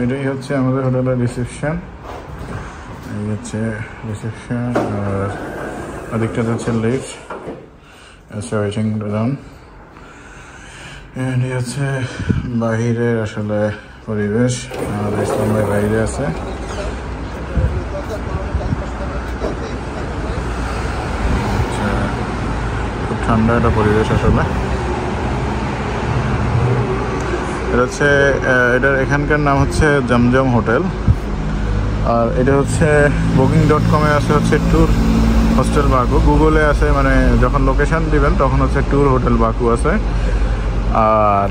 এটাই হচ্ছে আমাদের হোটেলের রিসেপশন। এই হচ্ছে রিসেপশন, আর ওদিকটাতে হচ্ছে লিফট, ওয়েটিং রুম। এই হচ্ছে বাহিরের আসলে পরিবেশ। আমাদের ইসলাম ভাই বাইরে আছে। খুব ঠান্ডা একটা পরিবেশ আসলে। এটা হচ্ছে এটার এখানকার নাম হচ্ছে জমজম হোটেল। আর এটা হচ্ছে booking.com-এ আছে হচ্ছে ট্যুর হোস্টেল বাকু, গুগলে আছে, মানে যখন লোকেশন দিবেন তখন হচ্ছে ট্যুর হোটেল বাকু আছে। আর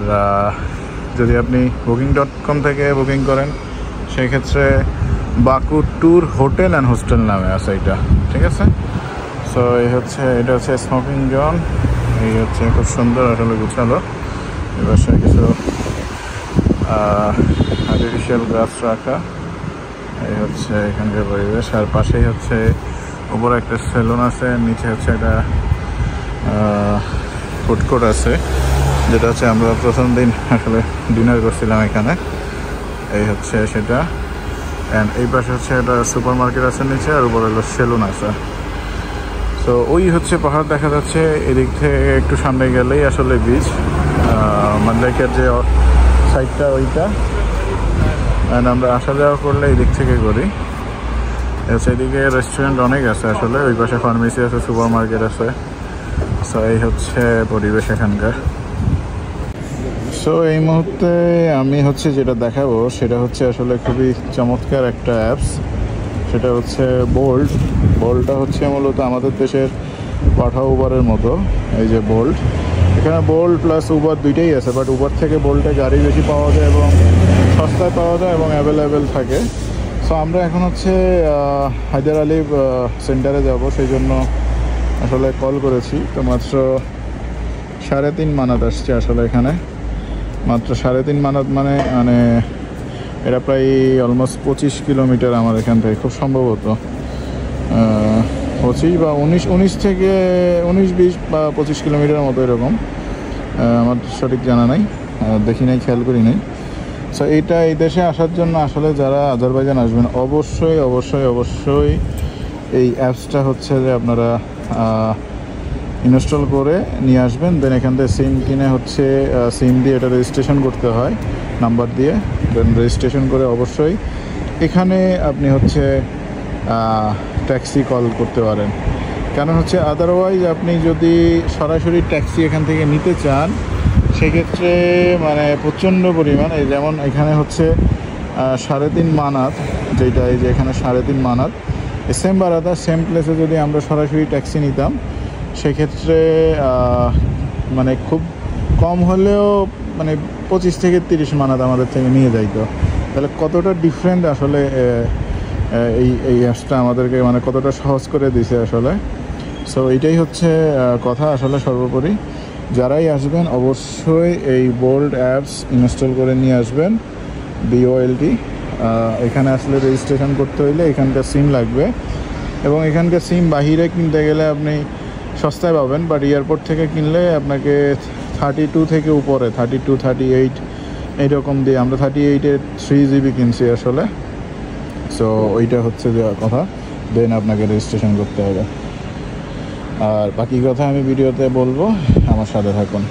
যদি আপনি booking.com থেকে বুকিং করেন সেক্ষেত্রে Baku tour hotel and hostel নামে আছে এটা, ঠিক আছে। সো এই হচ্ছে, এটা হচ্ছে স্মোকিং জোন। এই হচ্ছে খুব সুন্দর আসলে গুছালো। এবার কিছু আর্টিফিশিয়াল গাছ রাখা। এই হচ্ছে এখানকার পরিবেশ। আর পাশেই হচ্ছে উপরে একটা সেলুন আছে, নিচে হচ্ছে একটা ফুড কোর্ট আছে, যেটা হচ্ছে আমরা প্রথম দিন আসলে ডিনার করছিলাম এখানে। এই হচ্ছে সেটা। অ্যান্ড এই পাশে হচ্ছে একটা সুপার মার্কেট আছে নিচে, আর উপরে হলো সেলুন আছে। তো ওই হচ্ছে পাহাড় দেখা যাচ্ছে। এদিক থেকে একটু সামনে গেলেই আসলে বিচ, মানলাইকের যে সাইডটা ওইটা। অ্যান্ড আমরা আসা যাওয়া করলে এই দিক থেকে করি। এদিকে রেস্টুরেন্ট অনেক আছে আসলে, ওই পাশে ফার্মেসি আছে, সুপার মার্কেট আছে। সো এই হচ্ছে পরিবেশ এখানকার। সো এই মুহূর্তে আমি হচ্ছে যেটা দেখাবো সেটা হচ্ছে আসলে খুবই চমৎকার একটা অ্যাপস। সেটা হচ্ছে বোল্ট। বোল্টটা হচ্ছে মূলত আমাদের দেশের পাঠাও উবারের মতো। এই যে বোল্ট, এখানে বোল্ট প্লাস উবার দুইটাই আছে, বাট উবার থেকে বোল্টে গাড়ি বেশি পাওয়া যায় এবং সস্তায় পাওয়া যায় এবং অ্যাভেলেবেল থাকে। সো আমরা এখন হচ্ছে হায়দার আলী সেন্টারে যাব, সেই জন্য আসলে কল করেছি। তো মাত্র 3.5 মানাত আসছে আসলে এখানে, মাত্র 3.5 মানাত, মানে এটা প্রায় অলমোস্ট 25 কিলোমিটার আমার এখান থেকে, খুব সম্ভবত 25 বা 19 থেকে 19-20 বা 25 কিলোমিটার মতো এরকম। আমার সঠিক জানা নাই, দেখি নাই, খেয়াল করি নাই। সো এইটা এই দেশে আসার জন্য আসলে যারা আজারবাইজান আসবেন অবশ্যই অবশ্যই অবশ্যই এই অ্যাপসটা হচ্ছে যে আপনারা ইনস্টল করে নিয়ে আসবেন। দেন এখান থেকে সিম কিনে হচ্ছে সিম দিয়ে এটা রেজিস্ট্রেশন করতে হয় নাম্বার দিয়ে। দেন রেজিস্ট্রেশন করে অবশ্যই এখানে আপনি হচ্ছে ট্যাক্সি কল করতে পারেন। কেন হচ্ছে আদারওয়াইজ আপনি যদি সরাসরি ট্যাক্সি এখান থেকে নিতে চান সেক্ষেত্রে মানে প্রচণ্ড পরিমাণ, এই যেমন এখানে হচ্ছে 3.5 মানাত, যেটা এই যে এখানে 3.5 মানাত, সেম বারাদা সেম প্লেসে যদি আমরা সরাসরি ট্যাক্সি নিতাম সেক্ষেত্রে মানে খুব কম হলেও মানে 25 থেকে 30 মানাত আমাদের থেকে নিয়ে যাইতো। তাহলে কতটা ডিফারেন্ট আসলে এই অ্যাপসটা আমাদেরকে মানে কতটা সহজ করে দিছে আসলে। সো এইটাই হচ্ছে কথা আসলে। সর্বোপরি যারাই আসবেন অবশ্যই এই বোল্ট অ্যাপস ইনস্টল করে নিয়ে আসবেন, BOLT। এখানে আসলে রেজিস্ট্রেশন করতে হইলে এখানকার সিম লাগবে, এবং এখানকার সিম বাহিরে কিনতে গেলে আপনি সস্তায় পাবেন, বাট এয়ারপোর্ট থেকে কিনলে আপনাকে 32 থেকে উপরে 32, 38 এইরকম দিয়ে, আমরা 38-এর 3GB কিনছি আসলে। সো ওইটা হচ্ছে যে কথা। দেন আপনাকে রেজিস্ট্রেশন করতে হবে। আর বাকি কথা আমি ভিডিওতে বলবো, আমার সাথে থাকুন।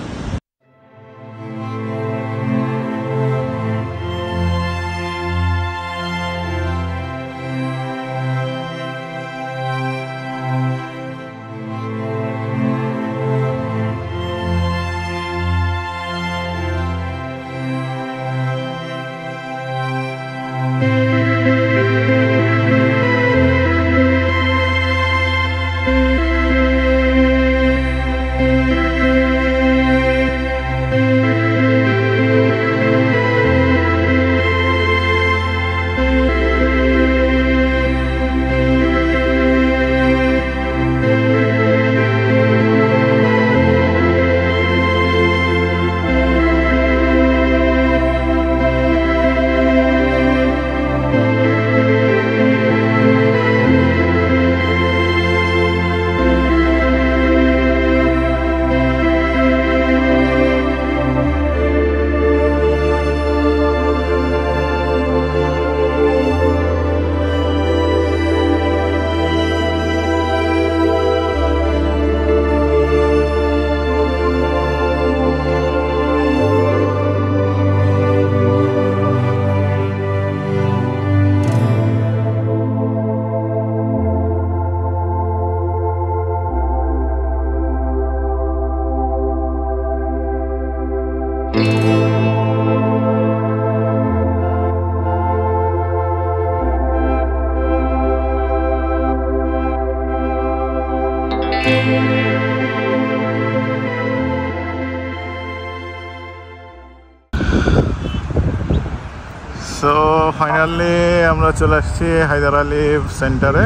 ফাইনালি আমরা চলে আসছি হায়দার আলী সেন্টারে।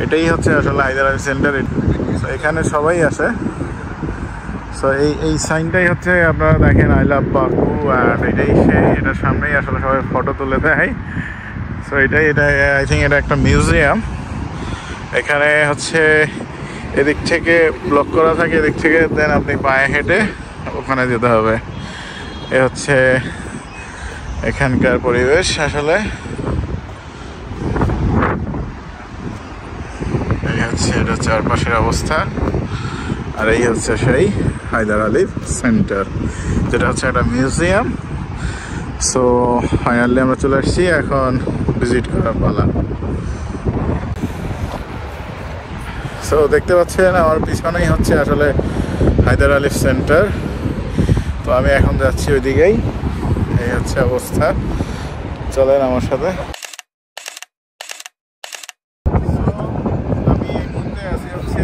এটাই হচ্ছে আসলে হায়দার আলী সেন্টার। এখানে সবাই আসে। সো এই সাইনটাই হচ্ছে আপনারা দেখেন আই লাভ বাকু, অ্যান্ড এটাই এটার সামনেই আসলে সবাই ফটো তুলে দেয়। সো এটা আই থিঙ্ক এটা একটা মিউজিয়াম। এখানে হচ্ছে এদিক থেকে ব্লক করা থাকে, এদিক থেকে দেন আপনি পায়ে হেঁটে ওখানে যেতে হবে। এ হচ্ছে এখানকার পরিবেশ আসলে। এই হচ্ছে এটা চারপাশের অবস্থা, আর এই হচ্ছে সেই হায়দার আলী সেন্টার, যেটা হচ্ছে একটা মিউজিয়াম। সো ফাইনালি আমরা চলে আসছি, এখন ভিজিট করার পালা। সো দেখতে পাচ্ছেন আমার পিছনেই হচ্ছে আসলে হায়দার আলী সেন্টার। তো আমি এখন যাচ্ছি ওইদিকেই। এই হচ্ছে অবস্থা, চলেন আমার সাথে। আমি এই মুহূর্তে আছি হচ্ছে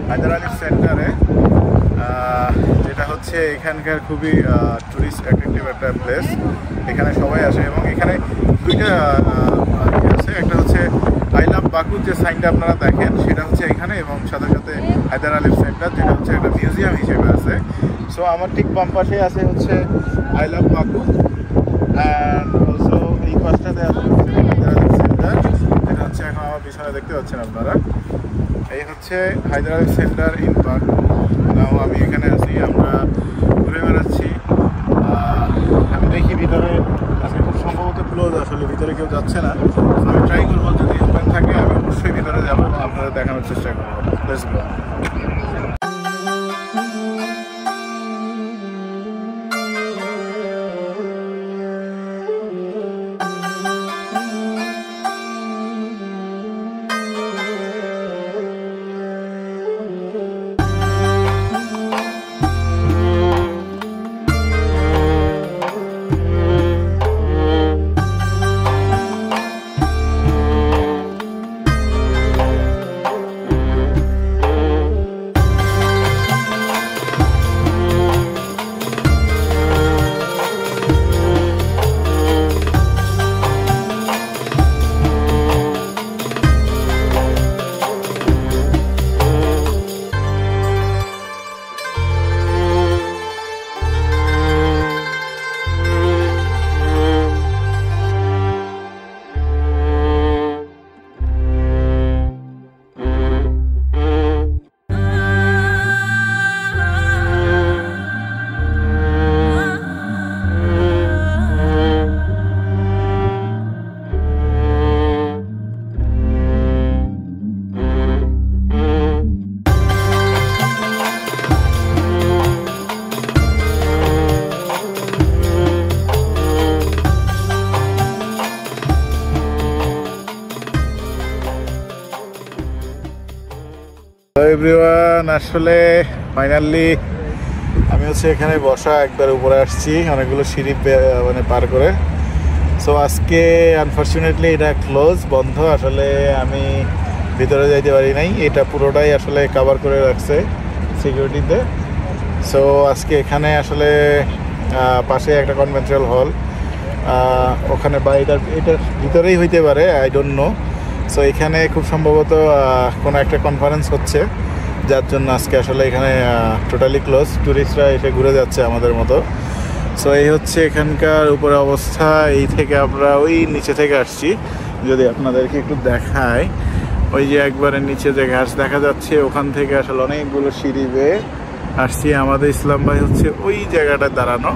হায়দার আলী সেন্টারে, যেটা হচ্ছে এখানকার খুবই টুরিস্ট অ্যাট্রাকটিভ একটা প্লেস। এখানে সবাই আসে এবং এখানে দুইটা আছে, একটা হচ্ছে আই লাভ বাকুর যে সাইনটা আপনারা দেখেন সেটা হচ্ছে এখানে, এবং সাথে সাথে হায়দার আলী সেন্টার যেটা হচ্ছে একটা মিউজিয়াম হিসেবে আছে। সো আমার ঠিক বাম পাশে আছে হচ্ছে I love Baku, and also এই পাশটাতে আছে হচ্ছে হায়দার আলী সেন্টার, যেটা হচ্ছে এখন আমার পিছনে দেখতে পাচ্ছেন আপনারা। এই হচ্ছে Haidar Ali centre in Baku. Now আমি এখানে আছি, আমরা ঘুরে বেড়াচ্ছি। আমি দেখি ভিতরে আজকে খুব সম্ভবত ক্লোজ, আসলে ভিতরে কেউ যাচ্ছে না। আমি ট্রাই করবো, যদি ওপেন থাকে আমি অবশ্যই ভিতরে যাবো এবং আপনাদের দেখানোর চেষ্টা করবো। Let's go. এভরিওয়ান, আসলে ফাইনালি আমি হচ্ছে এখানে বসা, একবার উপরে আসছি অনেকগুলো সিঁড়ি মানে পার করে। সো আজকে আনফর্চুনেটলি এটা ক্লোজ, বন্ধ। আসলে আমি ভিতরে যাইতে পারি নাই, এটা পুরোটাই আসলে কভার করে রাখছে সিকিউরিটিতে। সো আজকে এখানে আসলে পাশে একটা কনভেনশনাল হল, ওখানে বা এটার ভিতরেই হইতে পারে, আই ডোন্ট নো। সো এখানে খুব সম্ভবত কোনো একটা কনফারেন্স হচ্ছে, যার জন্য আজকে আসলে এখানে টোটালি ক্লোজ। ট্যুরিস্টরা এসে ঘুরে যাচ্ছে আমাদের মতো। সো এই হচ্ছে এখানকার উপরে অবস্থা। এই থেকে আমরা ওই নিচে থেকে আসছি, যদি আপনাদেরকে একটু দেখায়, ওই যে একবারে নিচে যে ঘাস দেখা যাচ্ছে ওখান থেকে আসলে অনেকগুলো সিঁড়ি বেয়ে আসছি। আমাদের ইসলাম ভাই হচ্ছে ওই জায়গাটায় দাঁড়ানো,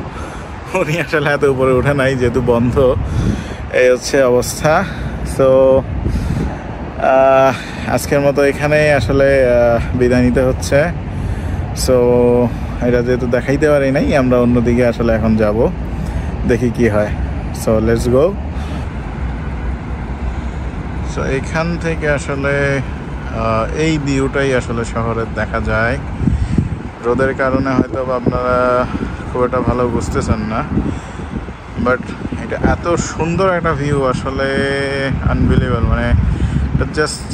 উনি আসলে এত উপরে ওঠে নাই যেহেতু বন্ধ। এই হচ্ছে অবস্থা। সো আজকের মতো এখানে আসলে বিদায় নিতে হচ্ছে। সো এটা যেহেতু দেখাইতে পারি নাই, আমরা অন্যদিকে আসলে এখন যাব, দেখি কি হয়। So let's go. সো এখান থেকে আসলে এই ভিউটাই আসলে শহরের দেখা যায়। রোদের কারণে হয়তো আপনারা খুব একটা ভালো বুঝতেছেন না, বাট এটা এত সুন্দর একটা ভিউ, আসলে আনবিলিভেবল। মানে জাস্ট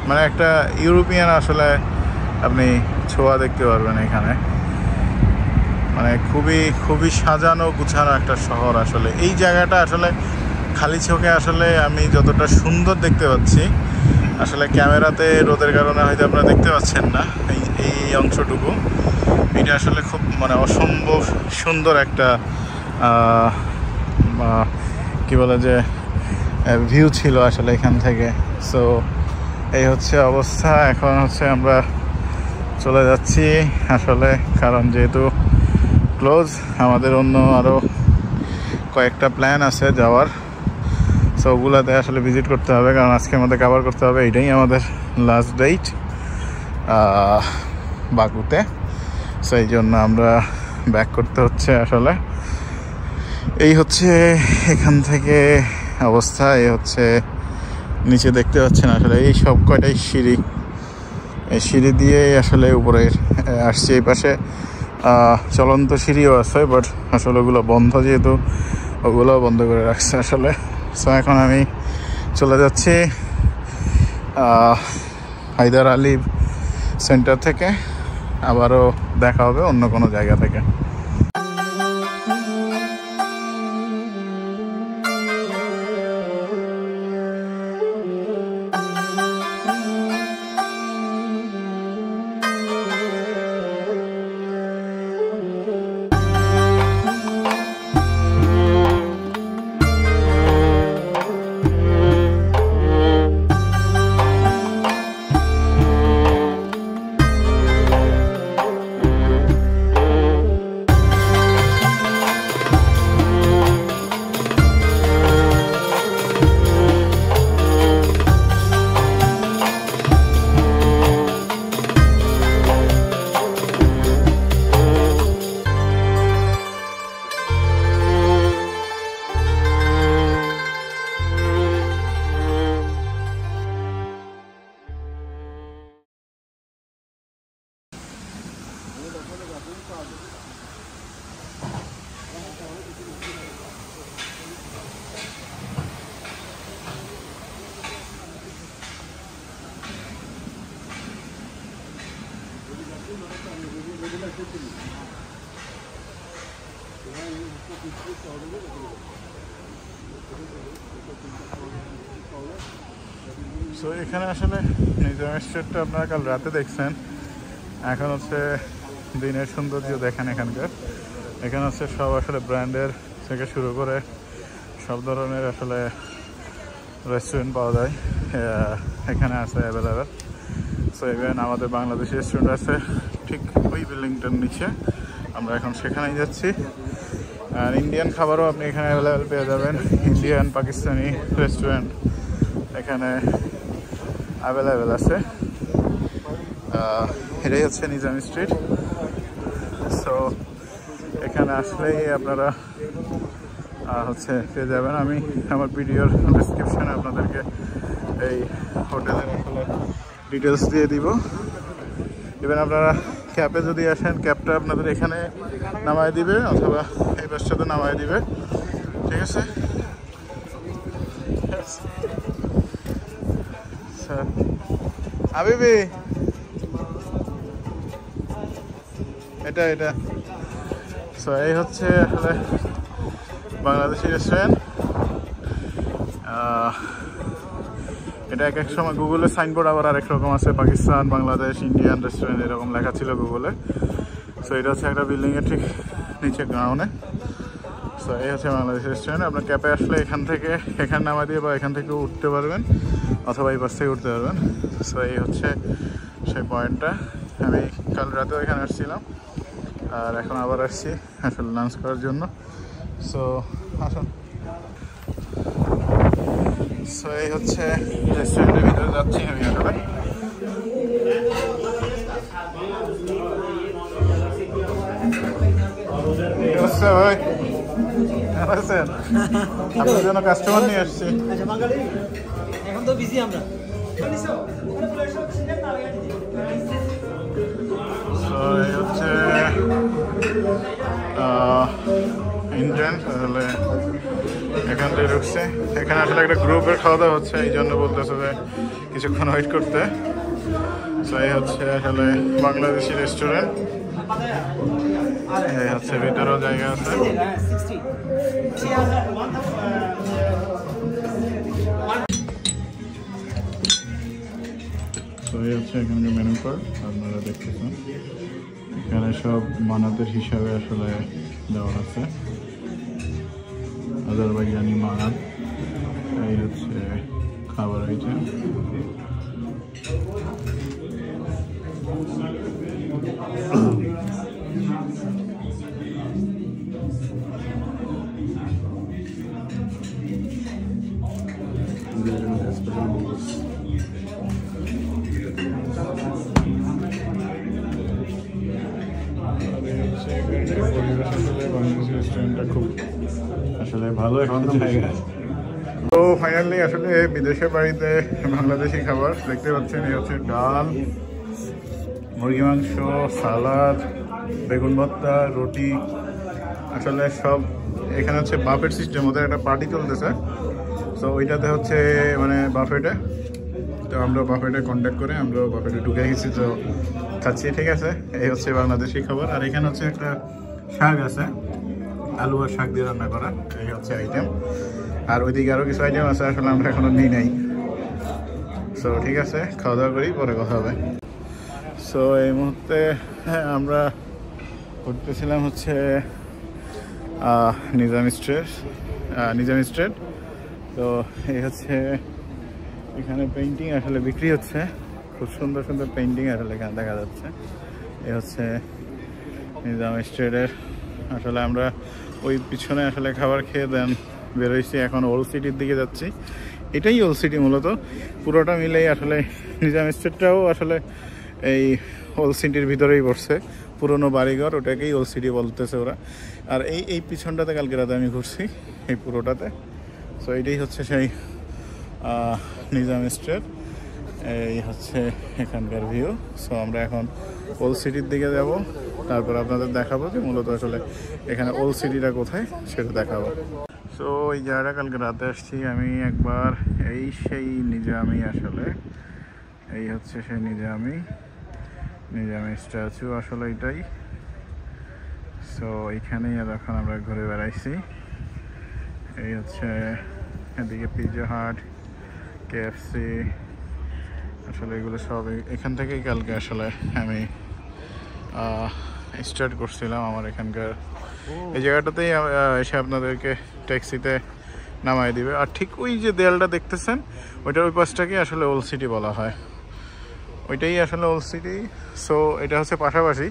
মানে একটা ইউরোপিয়ান আসলে আপনি ছোঁয়া দেখতে পারবেন এখানে। মানে খুবই সাজানো গুছানো একটা শহর। আসলে এই জায়গাটা আসলে খালি চোখে আসলে আমি যতটা সুন্দর দেখতে পাচ্ছি, আসলে ক্যামেরাতে রোদের কারণে হয়তো আপনারা দেখতে পাচ্ছেন না এই অংশটুকু। এটা আসলে খুব মানে অসম্ভব সুন্দর একটা কি বলে যে ভিউ ছিল আসলে এখান থেকে। সো এই হচ্ছে অবস্থা। এখন হচ্ছে আমরা চলে যাচ্ছি আসলে, কারণ যেহেতু ক্লোজ, আমাদের অন্য আরও কয়েকটা প্ল্যান আছে যাওয়ার। সো ওগুলাতে আসলে ভিজিট করতে হবে, কারণ আজকে আমাদের কভার করতে হবে। এটাই আমাদের লাস্ট ডেট বাকুতে। সো এই জন্য আমরা ব্যাক করতে হচ্ছে আসলে। এই হচ্ছে এখান থেকে অবস্থা। এই হচ্ছে নিচে দেখতে পাচ্ছেন আসলে এই সব কয়টাই সিঁড়ি, এই সিঁড়ি দিয়ে আসলে উপরে আসছে। এই পাশে চলন্ত সিঁড়িও আছে, বাট আসলে ওগুলো বন্ধ, যেহেতু ওগুলো বন্ধ করে রাখছে আসলে। সো এখন আমি চলে যাচ্ছি হায়দার আলী সেন্টার থেকে। আবারও দেখা হবে অন্য কোনো জায়গা থেকে। সো এখানে আসলে নিজাম স্ট্রিটটা আপনারা কাল রাতে দেখছেন। এখন হচ্ছে দিনের সৌন্দর্য দেখেন এখানকার। এখানে হচ্ছে সব আসলে ব্র্যান্ডের থেকে শুরু করে সব ধরনের আসলে রেস্টুরেন্ট পাওয়া যায় এখানে আছে অ্যাভেলেবেল। সো ইভেন আমাদের বাংলাদেশি রেস্টুরেন্ট আছে ঠিক ওই বিল্ডিংটার নিচে, আমরা এখন সেখানেই যাচ্ছি। আর ইন্ডিয়ান খাবারও আপনি এখানে অ্যাভেলেবেল পেয়ে যাবেন। ইন্ডিয়ান পাকিস্তানি রেস্টুরেন্ট এখানে অ্যাভেলেবেল আছে। এটাই হচ্ছে নিজাম স্ট্রিট। সো এখানে আসলেই আপনারা হচ্ছে পেয়ে যাবেন। আমি আমার ভিডিওর ডিসক্রিপশানে আপনাদেরকে এই হোটেলের আসলে ডিটেলস দিয়ে দিব। ইভেন আপনারা ক্যাবে যদি আসেন, ক্যাবটা আপনাদের এখানে নামায় দিবে অথবা এই বাসটাতে নামায় দিবে, ঠিক আছে? আবিবি এটা সো এই হচ্ছে আসলে বাংলাদেশি রেস্টুরেন্ট। এটা এক সময় গুগলে সাইনবোর্ড আবার আরেক রকম আছে, পাকিস্তান, বাংলাদেশ, ইন্ডিয়ান রেস্টুরেন্ট এরকম লেখা ছিল গুগলে। সো এটা হচ্ছে একটা বিল্ডিংয়ের ঠিক নিচে গ্রাউন্ডে। সো এই হচ্ছে বাংলাদেশ রেস্টুরেন্ট। আপনার ক্যাবে আসলে এখানে নামা দিয়ে বা এখান থেকে উঠতে পারবেন অথবা এই পাশ থেকে উঠতে পারবেন। সো এই হচ্ছে সেই পয়েন্টটা। আমি কাল রাতেও এখানে আসছিলাম আর এখন আবার আসছি আসলে লাঞ্চ করার জন্য। সো আসুন। সো এই হচ্ছে রেস্টুরেন্টের ভিতরে যাচ্ছি আমি আসলে। ভাই কেমন আছেন? আপনার জন্য কাস্টমার নিয়ে আসছি। এখন তো বিজি আমরা। এই হচ্ছে ইন্ডিয়ান আসলে এখান থেকে ঢুকছে। এখানে আসলে একটা গ্রুপের খাওয়া দাওয়া হচ্ছে, এই জন্য বলতেছে যে কিছুক্ষণ ওয়েট করতে। সো এই হচ্ছে আসলে বাংলাদেশি রেস্টুরেন্ট। এই হচ্ছে ভিতরেও জায়গা আছে। তো এই হচ্ছে এখানকার মেনু কার্ড, আপনারা দেখতেছেন এখানে সব মানাতের হিসাবে আসলে দেওয়া আছে। আজারবাইজানি মানাত, এই হচ্ছে খাবার আইটেম। রেস্টুরেন্টটা খুব আসলে ভালো একটা জায়গা। তো ফাইনালি আসলে বিদেশের বাড়িতে বাংলাদেশি খাবার দেখতে পাচ্ছেন। এই হচ্ছে ডাল, মুরগি মাংস, সালাদ, বেগুন ভর্তা, রুটি, আসলে সব এখানে হচ্ছে বাফেট সিস্টেম। ওদের একটা পার্টি চলতেছে, তো ওইটাতে হচ্ছে মানে বাফেটে। তো আমরা বাফেটে কন্ট্যাক্ট করে আমরা বাফেটে ঢুকে গেছি, তো খাচ্ছি। ঠিক আছে, এই হচ্ছে বাংলাদেশি খাবার। আর এখানে হচ্ছে একটা শাক আছে, আলু আর শাক দিয়ে রান্না করা, এই হচ্ছে আইটেম। আর ওইদিকে আরও কিছু আইটেম আছে, আসলে আমরা এখনো নিই নাই। সো ঠিক আছে, খাওয়া দাওয়া করি, পরে কথা হবে। সো এই মুহূর্তে আমরা ঘুরতেছিলাম হচ্ছে নিজাম স্ট্রিট। তো এই হচ্ছে এখানে পেইন্টিং আসলে বিক্রি হচ্ছে, খুব সুন্দর সুন্দর পেইন্টিং আসলে এখানে দেখা যাচ্ছে। এই হচ্ছে নিজাম স্ট্রিটের। আসলে আমরা ওই পিছনে আসলে খাবার খেয়ে দেন বেরোইছি, এখন ওল্ড সিটির দিকে যাচ্ছি। এটাই ওল্ড সিটি মূলত, পুরোটা মিলেই আসলে নিজাম স্ট্রিটটাও আসলে এই ওল্ড সিটির ভিতরেই পড়ছে। পুরনো বাড়িঘর, ওটাকেই ওল্ড সিটি বলতেছে ওরা। আর এই পিছনটাতে কালকে রাতে আমি ঘুরছি, এই পুরোটাতে। সো এটাই হচ্ছে সেই নিজাম স্ট্রিট, এই হচ্ছে এখানকার ভিউ। সো আমরা এখন ওল্ড সিটির দিকে যাব, তারপর আপনাদের দেখাবো যে মূলত আসলে এখানে ওল্ড সিটিটা কোথায় সেটা দেখাবো। সো এই জায়গাটা কালকে রাতে আসছি আমি একবার, এই সেই নিজামি আসলে, এই হচ্ছে সেই নিজামি স্ট্যাচু আসলে এটাই। সো এইখানেই এখন আমরা ঘুরে বেড়াইছি। এই হচ্ছে এদিকে পিৎজা হাট, কেএফসি, আসলে এগুলো সব এখান থেকেই কালকে আসলে আমি স্টার্ট করছিলাম আমার এখানকার। এই জায়গাটাতেই এসে আপনাদেরকে ট্যাক্সিতে নামাই দিবে। আর ঠিক ওই যে দেয়ালটা দেখতেছেন, ওইটার ওই পাশটাকে আসলে ওল্ড সিটি বলা হয়, ওইটাই আসলে ওল্ড সিটি। সো এটা হচ্ছে পাশাপাশি।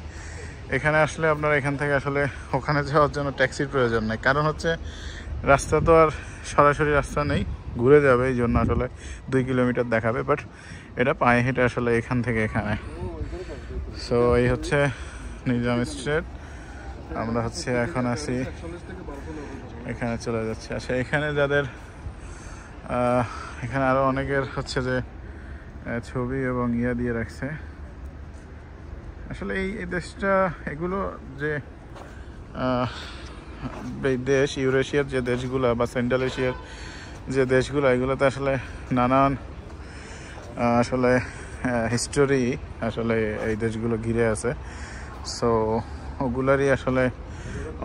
এখানে আসলে আপনারা এখান থেকে আসলে ওখানে যাওয়ার জন্য ট্যাক্সির প্রয়োজন নেই, কারণ হচ্ছে রাস্তা তো আর সরাসরি রাস্তা নেই, ঘুরে যাবে, এই জন্য আসলে 2 কিলোমিটার দেখাবে, বাট এটা পায়ে হেঁটে আসলে এখান থেকে এখানে। সো এই হচ্ছে নিজাম স্ট্রিট। আমরা হচ্ছে এখন আছি এখানে, চলে যাচ্ছে। আচ্ছা, এখানে যাদের এখানে আরও অনেকের হচ্ছে যে ছবি এবং ইয়া দিয়ে রাখছে। আসলে এই দেশটা, এগুলো যে দেশ, ইউরেশিয়ার যে দেশগুলো বা সেন্ট্রাল এশিয়ার যে দেশগুলো, এগুলোতে আসলে নানান আসলে হিস্টোরি আসলে এই দেশগুলো ঘিরে আছে। সো ওগুলারই আসলে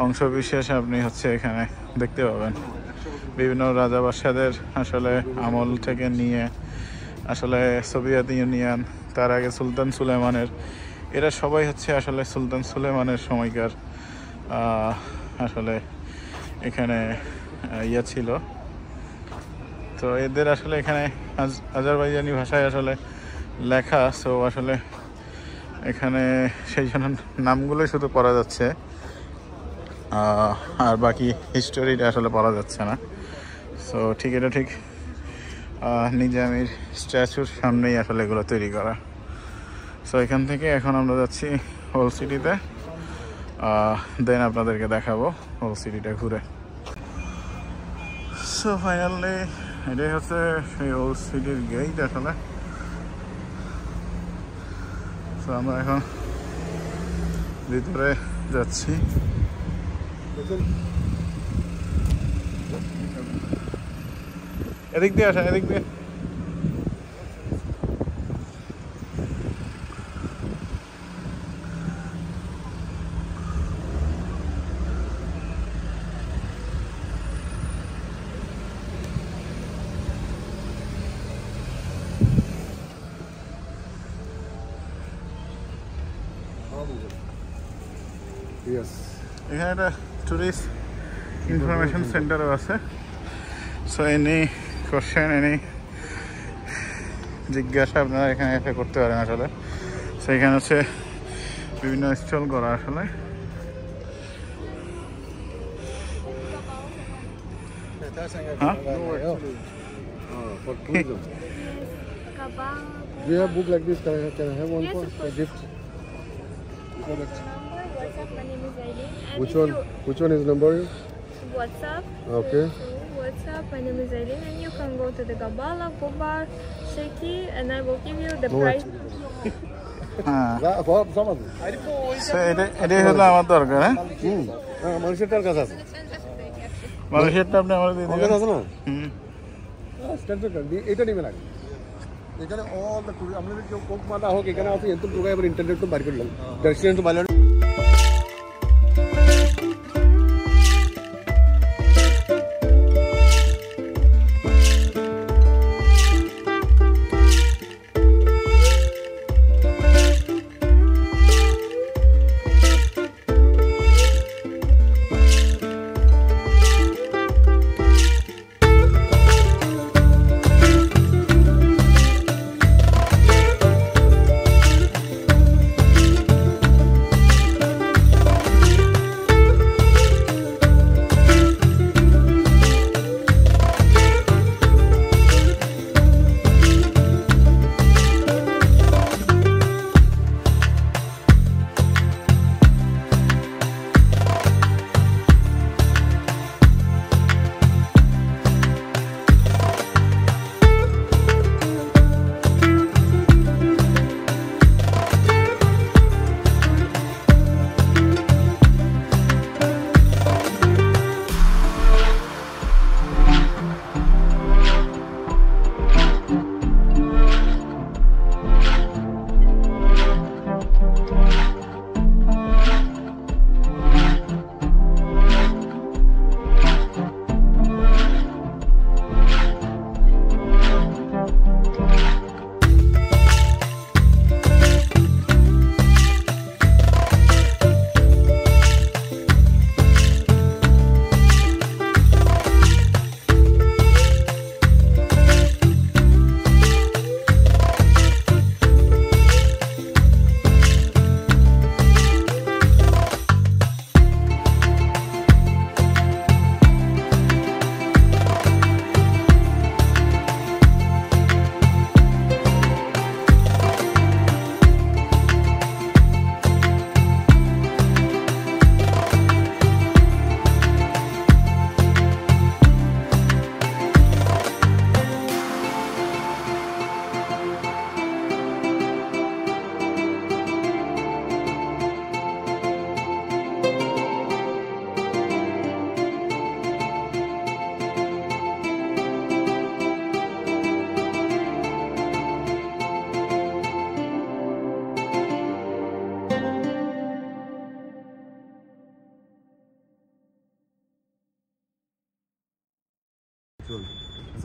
অংশ বিশেষ আপনি হচ্ছে এখানে দেখতে পাবেন। বিভিন্ন রাজা বাদশাদের আসলে আমল থেকে নিয়ে আসলে সোভিয়েত ইউনিয়ন, তার আগে সুলতান সুলেমানের, এরা সবাই হচ্ছে আসলে সুলতান সুলেমানের সময়কার আসলে এখানে ইয়ে ছিল। তো এদের আসলে এখানে আজারবাইজানি ভাষায় আসলে লেখা। সো আসলে এখানে সেই জন্য নামগুলোই শুধু পড়া যাচ্ছে, আর বাকি হিস্টোরিটা আসলে পড়া যাচ্ছে না। সো ঠিক এটা ঠিক নিজামির স্ট্যাচুর সামনেই আসলে এগুলো তৈরি করা। সো এখান থেকে এখন আমরা যাচ্ছি ওল্ড সিটিতে, দেন আপনাদেরকে দেখাবো ওল্ড সিটিটা ঘুরে। সো ফাইনালি এটাই হচ্ছে সেই ওল্ড সিটির গেট আসলে। সো আমরা এখন ভিতরে যাচ্ছি। এদিক দিয়ে আসেন, এদিক দিয়ে। Yes. এখানে একটা টুরিস্ট ইনফরমেশন সেন্টারও আছে। সো এনি কোশ্চেন এনি জিজ্ঞাসা আপনারা এখানে এসে করতে পারেন আসলে। সো এখানে হচ্ছে বিভিন্ন স্টল করা আসলে। Huh? For tourism. Kabang. Do you have book like this? Can I have one Yes, for of course. gift? Number, WhatsApp. My name is Aileen. And Which if one? Which one is number? WhatsApp. Okay. So WhatsApp. My name is Aileen, and you can go to the Gabala, Gobar, Sheki, and I will give you the No, price. হ্যাঁ, Some. So এটাই হলো আমার দরকার। হ্যাঁ, মানুষেরটার কাছে আছে। মালয়েশিয়ারটা আপনি আমার দিয়ে আমার দিবেন। কাছে আছে না? হুম, এটা নিবে লাগে। এখানে অল দ্য টুরিস্ট আমরা কেউ কোক মাদা হোক এখানে আছে এত ঢুকাই আবার ইন্টারনেট তো বাইরে করলাম। রেস্টুরেন্ট তো বাইরে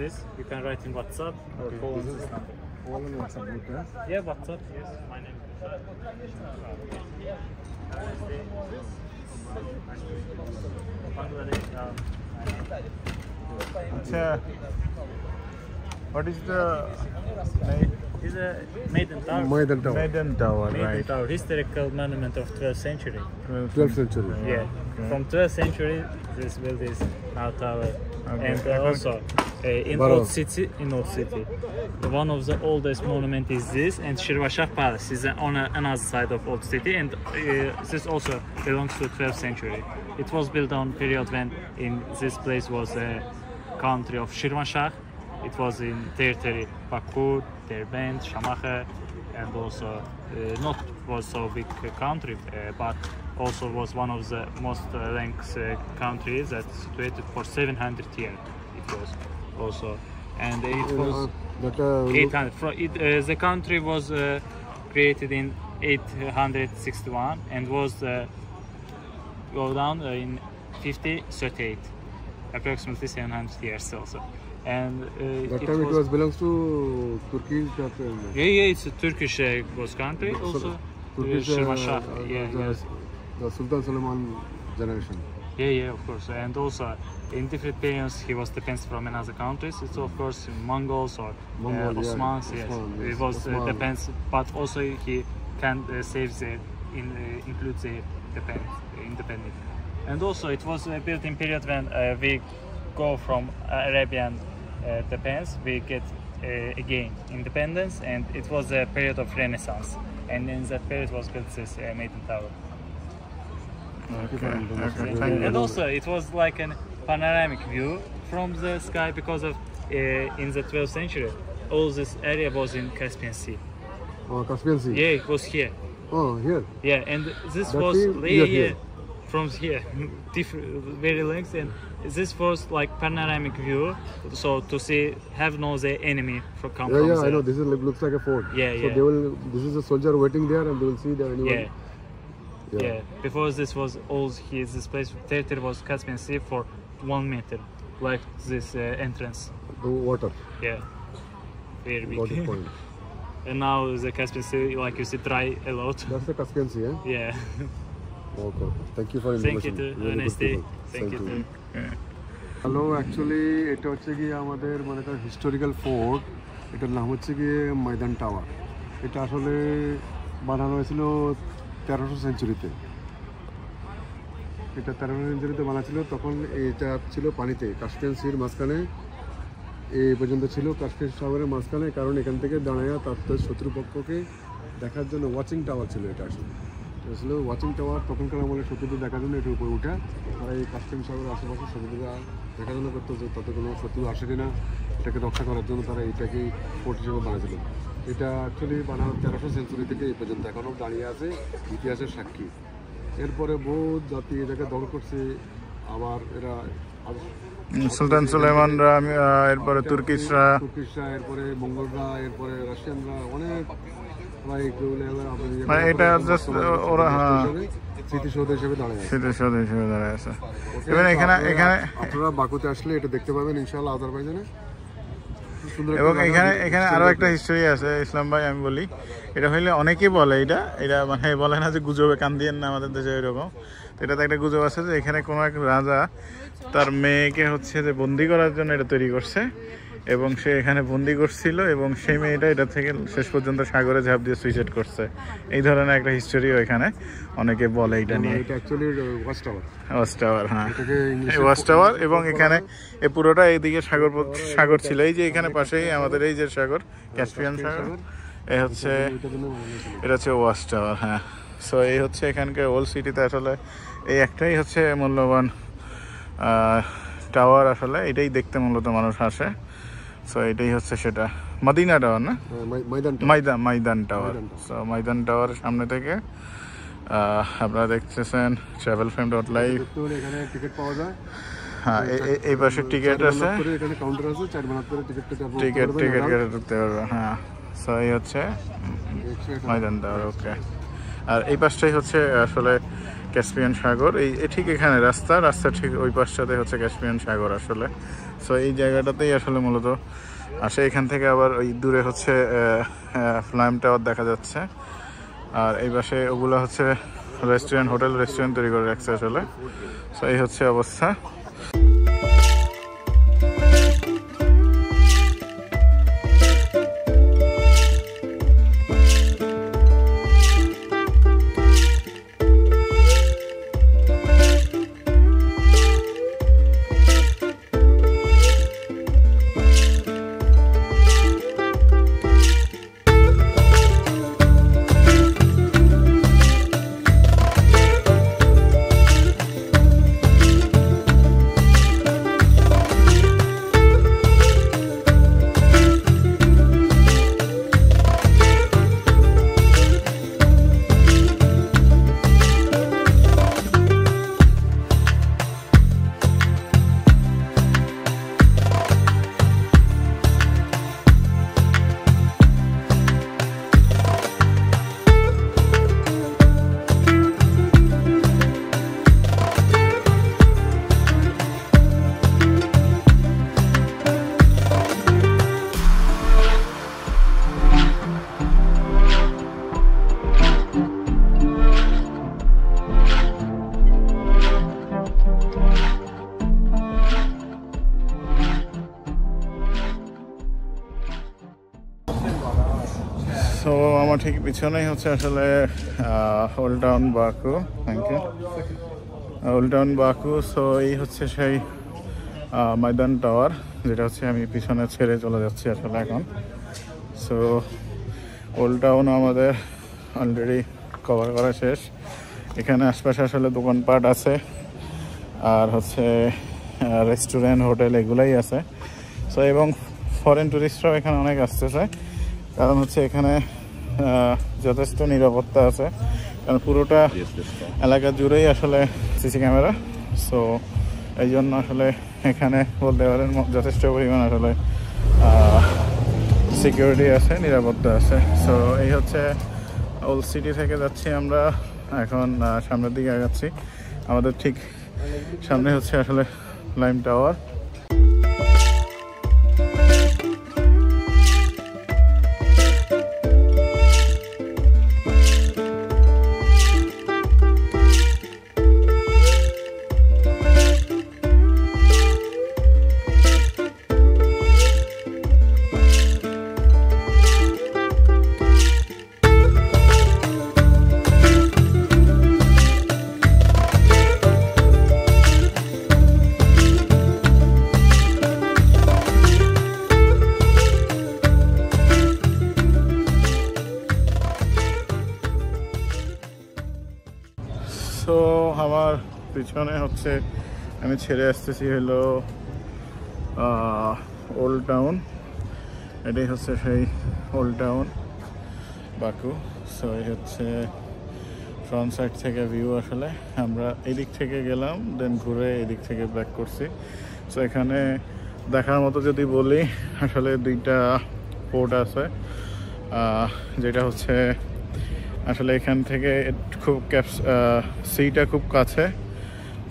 This you can write in WhatsApp or call on this number. all on WhatsApp group, huh? Yeah, WhatsApp. Yes, my name is. আচ্ছা, what is the name? This is a Maiden Tower. Maidan Tower. Maiden Tower, Maiden right? Tower, historical monument of 12th century. 12th century. Yeah, Okay. from 12th century, this build is now tower, Okay. and also in Barrow. Old City, one of the oldest monument is this, and Shirvashah Palace is on another side of Old City, and this also belongs to 12th century. It was built on period when in this place was a country of Shirvanshah. It was in territory Bakur, Derbent, Shamacher, and also not was so big country, but also was one of the most length countries that situated for 700 years. It was also, and it was 800. The country was created in 861 and was go down in 5038, approximately 700 years also. And That time it was belongs to Turkey. yeah, it's a Turkish country also. Turkish, Shirvanshah, yeah, yes. The Sultan Suleiman generation. Yeah, of course. And also, in different periods, he was depends from another countries. It's of course Mongols or Osmans. Yes, Osman, it was Osman. depends. But also he can save the include the independent. And also it was built in period when we go from Arabian depends, we get again independence, and it was a period of Renaissance. And in that period was built this Maiden Tower. Okay, thank And you. also it was like a panoramic view from the sky because of in the 12th century all this area was in Caspian Sea. Oh, Caspian Sea. Yeah, it was here. Oh, here. Yeah, and this That was means we are here. from here, different, very length, and this was like panoramic view, so to see have no the enemy from come from Yeah, the, I know. This is looks like a fort. Yeah, So yeah. they will. This is a soldier waiting there, and they will see that anyone. yeah. Before this was all here, this place territory was Caspian Sea for 1 meter, like this entrance. The water. Yeah, very Got the big. point. And now the Caspian Sea, like you see, dry a lot. That's the Caspian Sea, eh? Yeah. Okay. Thank you for Thank you information. too. Have a nice day. Thank you too. Hello actually এটা হচ্ছে গিয়ে আমাদের মানে একটা historical fort, এটার নাম হচ্ছে গিয়ে ময়দান টাওয়ার। এটা আসলে বানানো হয়েছিল 1300 সেঞ্চুরিতে। এটা 1300 সেঞ্চুরিতে বানা ছিল, তখন এটা ছিল পানিতে, কাস্পিয়ান সির মাঝখানে এই পর্যন্ত ছিল, কাস্পিয়ান সাগরের মাঝখানে, কারণ এখান থেকে দাঁড়ায় তার শত্রুপক্ষকে দেখার জন্য ওয়াচিং টাওয়ার ছিল এটা আসলে। এটা ছিল ওয়াচিং টাওয়ার, তখনকার আমলে শত্রুদের দেখার জন্য এটার উপরে উঠে তারা এই কাস্পিয়ান সাগরের আশেপাশে শত্রুরা দেখাশোনা করতো যে তাতে কোনো শত্রু আসে কিনা, এটাকে রক্ষা করার জন্য তারা এটাকেই ফোর্ট হিসেবে বানিয়েছিল। এটা অ্যাকচুয়ালি বানানো 1300 সেঞ্চুরি থেকে এই পর্যন্ত এখনও দাঁড়িয়ে আছে, ইতিহাসের সাক্ষী। এরপরে বহু জাতি এটাকে দখল করছে, আবার এরা সুলতান সুলেমানরা, এরপরে তুর্কিশরা, এরপরে মঙ্গলরা, এরপরে রাশিয়ানরা, অনেক মানে এটা জাস্ট ওরা স্মৃতিসৌধ হিসেবে দাঁড়ায় আছে। স্মৃতিসৌধ হিসেবে দাঁড়ায় আছে। এবং এখানে আপনারা বাকুতে আসলে এটা দেখতে পাবেন ইনশাআল্লাহ আজারবাইজানে। এবং এখানে আরো একটা হিস্টোরি আছে ইসলাম ভাই, আমি বলি। এটা হইলে অনেকেই বলে, এটা মানে বলে না যে গুজবে কান দিয়েন না আমাদের দেশে এরকম। তো এটাতে একটা গুজব আছে যে এখানে কোনো এক রাজা তার মেয়েকে হচ্ছে যে বন্দি করার জন্য এটা তৈরি করছে, এবং সে এখানে বন্দি করছিল, এবং সেই মেয়েটা এটা থেকে শেষ পর্যন্ত সাগরে ঝাঁপ দিয়ে সুইসাইড করছে। এই ধরনের একটা হিস্টোরিও এখানে অনেকে বলে এটা নিয়ে। এটা actually watch tower. Watch tower, হ্যাঁ, এটাকে এই ওয়াচ টাওয়ার। এবং এখানে এই পুরোটা এইদিকে সাগর ছিল, এই যে এখানে পাশেই আমাদের এই যে সাগর, ক্যাসপিয়ান সাগর। এই হচ্ছে, এটা হচ্ছে ওয়াচ টাওয়ার, হ্যাঁ। সো এই হচ্ছে এখানকার ওল্ড সিটিতে আসলে এই একটাই হচ্ছে মূল্যবান টাওয়ার, আসলে এটাই দেখতে মূলত মানুষ আসে। সো এটাই হচ্ছে সেটা, মদিনা টাওয়ার না, ময়দান টাওয়ার। সো ময়দান টাওয়ার সামনে থেকে আপনারা দেখতেছেন travelframe.live। এখানে টিকিট পাওয়া যায়, হ্যাঁ, এই পাশে টিকিট আছে, এখানে কাউন্টার আছে, 4 মানাত করে টিকিট কেটে ঢুকতে পারবে, হ্যাঁ। সো এই হচ্ছে ময়দান টাওয়ার, ওকে। আর এই পাশটাই হচ্ছে আসলে ক্যাসপিয়ান সাগর। এই ঠিক এখানে রাস্তা ঠিক ওই পাশটাতে হচ্ছে ক্যাসপিয়ান সাগর আসলে। সো এই জায়গাটাতেই আসলে মূলত আসে। এখান থেকে আবার ওই দূরে হচ্ছে ফ্লাইম টাওয়ার দেখা যাচ্ছে, আর এই পাশে ওগুলো হচ্ছে হোটেল রেস্টুরেন্ট তৈরি করে রাখছে আসলে। সো এই হচ্ছে অবস্থা। সো আমার ঠিক পিছনেই হচ্ছে আসলে old town Baku. Thank you. Old town Baku. So এই হচ্ছে সেই ময়দান টাওয়ার, যেটা হচ্ছে আমি পিছনে ছেড়ে চলে যাচ্ছি আসলে এখন। সো ওল্ড টাউন আমাদের অলরেডি কভার করা শেষ। এখানে আশপাশে আসলে দোকানপাট আছে, আর হচ্ছে রেস্টুরেন্ট, হোটেল এগুলাই আছে। সো এবং ফরেন টুরিস্টরাও এখানে অনেক আসতেছে, কারণ হচ্ছে এখানে যথেষ্ট নিরাপত্তা আছে, কারণ পুরোটা এলাকা জুড়েই আসলে সিসি ক্যামেরা। সো এই জন্য আসলে এখানে বলতে পারেন যথেষ্ট পরিমাণ আসলে সিকিউরিটি আছে, নিরাপত্তা আছে। সো এই হচ্ছে ওল্ড সিটি থেকে যাচ্ছি আমরা এখন, সামনের দিকে আগাচ্ছি। আমাদের ঠিক সামনে হচ্ছে আসলে লাইম টাওয়ার। সো আমার পিছনে হচ্ছে আমি ছেড়ে আসতেছি হলো ওল্ড টাউন। এটাই হচ্ছে সেই ওল্ড টাউন বাকু। সো এই হচ্ছে ফ্রন্ট সাইড থেকে ভিউ। আসলে আমরা এদিক থেকে গেলাম, দেন ঘুরে এদিক থেকে ব্যাক করছি। সো এখানে দেখার মতো যদি বলি, আসলে দুইটা পোর্ট আছে, যেটা হচ্ছে আসলে এখান থেকে খুব সিটা খুব কাছে।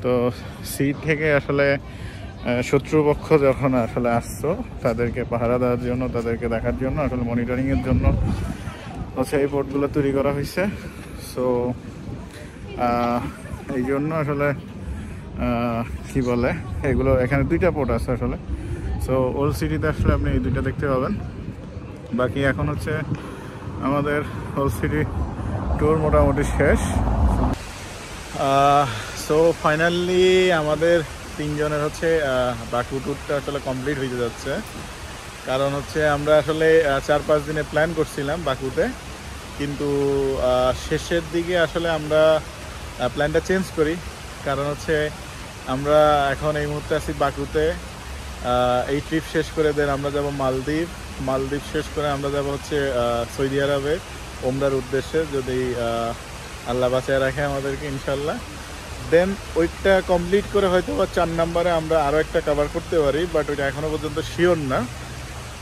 তো সি থেকে আসলে শত্রুপক্ষ যখন আসলে আসছো তাদেরকে পাহারা দেওয়ার জন্য, তাদেরকে দেখার জন্য, আসলে মনিটরিংয়ের জন্য হচ্ছে এই পোর্টগুলো তৈরি করা হয়েছে। সো এই জন্য আসলে কি বলে এগুলো, এখানে দুইটা পোর্ট আছে আসলে। সো ওল্ড সিটিতে আসলে আপনি এই দুইটা দেখতে পাবেন। বাকি এখন হচ্ছে আমাদের ওল্ড সিটি ট্যুর মোটামুটি শেষ। সো ফাইনালি আমাদের তিনজনের হচ্ছে বাকু ট্যুরটা আসলে কমপ্লিট হয়ে যাচ্ছে, কারণ হচ্ছে আমরা আসলে 4-5 দিনের প্ল্যান করছিলাম বাকুতে, কিন্তু শেষের দিকে আসলে আমরা প্ল্যানটা চেঞ্জ করি। কারণ হচ্ছে আমরা এখন এই মুহূর্তে আছি বাকুতে। এই ট্রিপ শেষ করে দেন আমরা যাব মালদ্বীপ। মালদ্বীপ শেষ করে আমরা যাব হচ্ছে সৌদি আরবে ওমরার উদ্দেশ্যে, যদি আল্লাহ বাঁচায় রাখে আমাদেরকে ইনশাল্লাহ। দেন ওইটা কমপ্লিট করে হয়তো বা 4 নম্বরে আমরা আরও একটা কভার করতে পারি, বাট ওইটা এখনও পর্যন্ত শিওর না।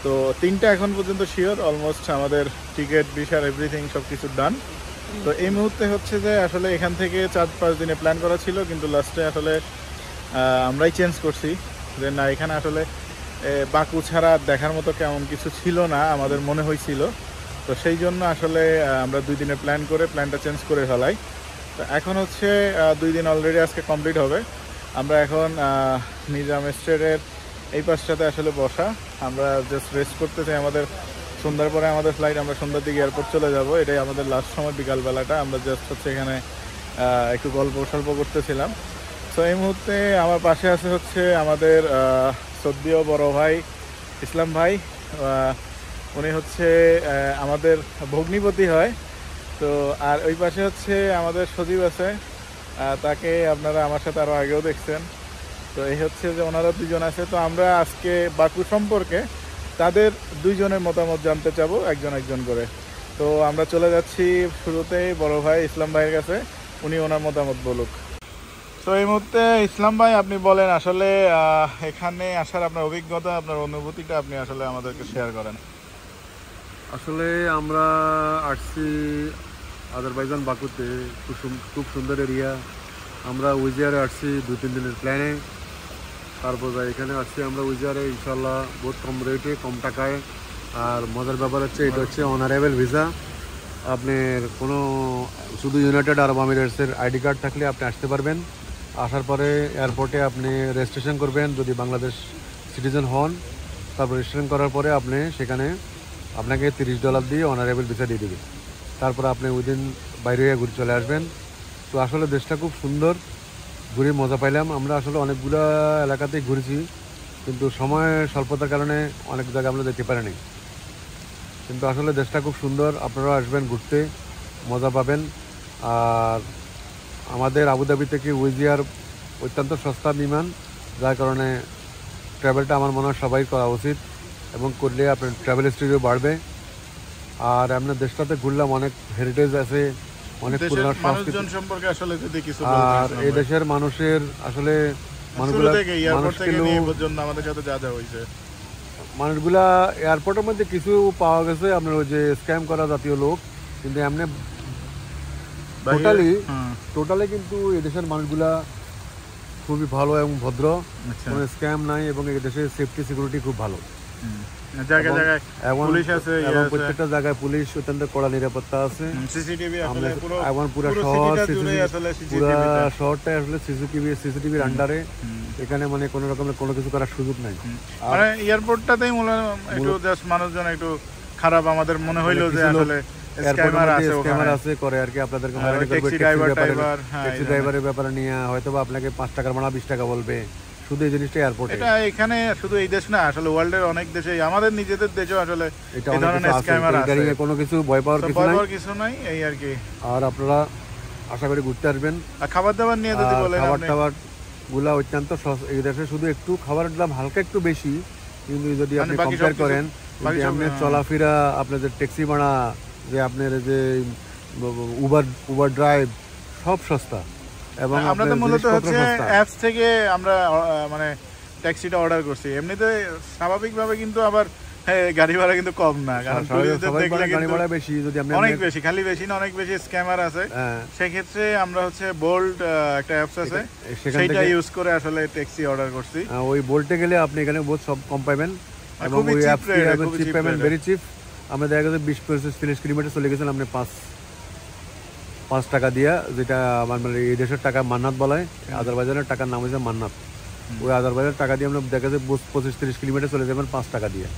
তো 3টা এখন পর্যন্ত শিওর, অলমোস্ট আমাদের টিকিট, ভিসা, এভরিথিং সব কিছু ডান। তো এই মুহূর্তে হচ্ছে যে আসলে এখান থেকে 4-5 দিনে প্ল্যান করা ছিল, কিন্তু লাস্টে আসলে আমরাই চেঞ্জ করছি যে না, এখানে আসলে বাকু ছাড়া দেখার মতো কেমন কিছু ছিল না আমাদের মনে হয়েছিল। তো সেই জন্য আসলে আমরা 2 দিনের প্ল্যান করে প্ল্যানটা চেঞ্জ করে ফেলাই। তো এখন হচ্ছে 2 দিন অলরেডি আজকে কমপ্লিট হবে। আমরা এখন নিজাম স্টেটের এই পাশটাতে আসলে বসা, আমরা জাস্ট রেস্ট করতে চাই। আমাদের সন্ধ্যার পরে আমাদের ফ্লাইট, আমরা সন্ধ্যার দিকে এয়ারপোর্ট চলে যাব। এটাই আমাদের লাস্ট সময়, বিকালবেলাটা আমরা জাস্ট হচ্ছে এখানে একটু গল্প করতেছিলাম। তো এই মুহূর্তে আমার পাশে আছে হচ্ছে আমাদের সদ্যীয় বড় ভাই ইসলাম ভাই। উনি হচ্ছে আমাদের ভগ্নিপতি হয়। তো আর ওই পাশে হচ্ছে আমাদের সজীব আছে, তাকে আপনারা আমার সাথে আরও আগেও দেখছেন। তো এই হচ্ছে যে ওনারা 2 জন আছে। তো আমরা আজকে বাকু সম্পর্কে তাদের 2 জনের মতামত জানতে চাবো, একজন করে। তো আমরা চলে যাচ্ছি শুরুতেই বড় ভাই ইসলাম ভাইয়ের কাছে, উনি ওনার মতামত বলুক। তো এই মুহূর্তে ইসলাম ভাই, আপনি বলেন আসলে এখানে আসার আপনার অভিজ্ঞতা, আপনার অনুভূতিটা আপনি আসলে আমাদেরকে শেয়ার করেন। আসলে আমরা আসছি আজারবাইজান বাকুতে, খুব সুন্দর এরিয়া। আমরা উইজারে আসছি 2-3 দিনের প্ল্যানে। তারপর এখানে আসছি আমরা উইজারে ইনশাল্লাহ বহুত কম রেটে, কম টাকায়। আর মজার ব্যাপার হচ্ছে এটা হচ্ছে অনারেবল ভিসা। আপনার কোনো শুধু ইউনাইটেড আরব আমিরেটসের আইডি কার্ড থাকলে আপনি আসতে পারবেন। আসার পরে এয়ারপোর্টে আপনি রেজিস্ট্রেশন করবেন যদি বাংলাদেশ সিটিজেন হন। তারপর রেজিস্ট্রেশন করার পরে আপনি সেখানে আপনাকে $30 দিয়ে অনারেবল ভিসা দিয়ে দেবে। তারপর আপনি উইদিন বাইরে ঘুরে চলে আসবেন। তো আসলে দেশটা খুব সুন্দর, ঘুরে মজা পাইলাম। আমরা আসলে অনেকগুলো এলাকাতেই ঘুরেছি, কিন্তু সময় স্বল্পতার কারণে অনেক জায়গায় আমরা যেতে পারিনি। কিন্তু আসলে দেশটা খুব সুন্দর, আপনারা আসবেন ঘুরতে, মজা পাবেন। আর আমাদের আবুধাবি থেকে উইজিয়ার অত্যন্ত সস্তা বিমান, যার কারণে ট্রাভেলটা আমার মনে হয় সবাই করা উচিত, এবং করলে আপনার ট্রাভেল হিস্ট্রিও বাড়বে। আর আপনার দেশটাতে ঘুরলাম, অনেক হেরিটেজ আছে, অনেক পুরনো সংস্কৃতি সম্পর্কে আসলে যদি কিছু আর এই দেশের মানুষের আসলে মানুষগুলা এয়ারপোর্টের মধ্যে কিছু পাওয়া গেছে আপনার ওই যে স্ক্যাম করা জাতীয় লোক, কিন্তু এমনি টোটালি কিন্তু এই দেশের মানুষগুলা খুবই ভালো এবং ভদ্র, কোনো স্ক্যাম নাই, এবং এই দেশের সেফটি সিকিউরিটি খুব ভালো। প্রত্যেকটা জায়গায় পুলিশ অত্যন্ত কড়া নিরাপত্তা আছে। এবং পুরো শহরটাই আসলে সিসিটিভির আন্ডারে। এখানে মানে কোনো রকমের কোনো কিছু করার সুযোগ নাই। মানে এয়ারপোর্টটাতেই মানুষজন একটু খারাপ আমাদের মনে হইলো যে আসলে স্ক্যামার আছে করে আর কি, আপনাদেরকে ট্যাক্সি ড্রাইভারের ব্যাপারে নিয়ে হয়তো বা আপনাকে 5 টাকার ভাড়া 20 টাকা বলবে, শুধু এই জিনিসটা এয়ারপোর্টে। এটা এখানে শুধু এই দেশ না, আসলে ওয়ার্ল্ডের অনেক দেশে, আমাদের নিজেদের দেশেও আসলে এই ধরনের স্ক্যামার আছে। কোনো কিছু ভয় পাওয়ার কিছু নাই এই আর কি। আর আপনারা আশা করি ঘুরতে আসবেন। আর খাবার দাবার নিয়ে যদি বলেন, খাবার টাবার গুলা অত্যন্ত এই দেশে শুধু একটু খাবারের দাম হালকা একটু বেশি, কিন্তু যদি আপনি কম্পেয়ার করেন আপনার চলাফেরা, আপনাদের ট্যাক্সি ভাড়া, যে আপনার যে উবার ড্রাইভ, সব সস্তা। এবং আমরা তো মূলত হচ্ছে অ্যাপস থেকে আমরা মানে ট্যাক্সিটা অর্ডার করছি। এমনিতে স্বাভাবিকভাবে কিন্তু আবার গাড়ি ভাড়া কিন্তু কম না, কারণ গাড়ি ভাড়া বেশি, যদি আপনি অনেক বেশি, খালি বেশি না, অনেক বেশি স্ক্যামার আছে। সেক্ষেত্রে আমরা হচ্ছে বোল্ট একটা অ্যাপস আছে, সেটা ইউজ করে আসলে ট্যাক্সি অর্ডার করছি। ওই বোল্টে গেলে আপনি এখানে বহুত সব কম পাবেন, এবং ওই apps cheap payment, very cheap. আমরা দেখা গেছে 20-30 কিলোমিটার চলে গেছিলাম আপনি 5 টাকা দিয়া, যেটা আমার মানে এই দেশের টাকা মান্নাত বলা হয়, আজারবাইজানের টাকার নাম হচ্ছে মান্নাত। ওই আজারবাইজানের টাকা দিয়ে আমরা দেখা যাচ্ছে 25-30 কিলোমিটার চলে যাবেন 5 টাকা দিয়ে।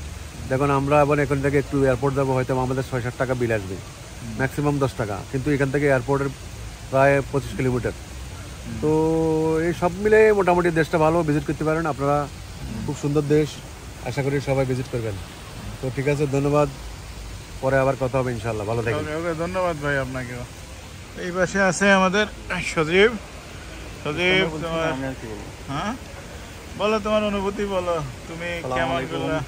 দেখুন আমরা আবার এখান থেকে একটু এয়ারপোর্ট যাবো, হয়তো আমাদের 6-7 টাকা বিল আসবে, ম্যাক্সিমাম 10 টাকা, কিন্তু এখান থেকে এয়ারপোর্টের প্রায় 25 কিলোমিটার। তো এই সব মিলে মোটামুটি দেশটা ভালো, ভিজিট করতে পারেন আপনারা, খুব সুন্দর দেশ, আশা করি সবাই ভিজিট করবেন। তো ঠিক আছে, ধন্যবাদ, পরে আবার কথা হবে ইনশাল্লাহ, ভালো থাকবেন। ধন্যবাদ ভাই আপনাকেও। এই পাশে আছে আমাদের সজীব। সজীব, হ্যাঁ বলো তোমার অনুভূতি বলো, তুমি কেমন করলা?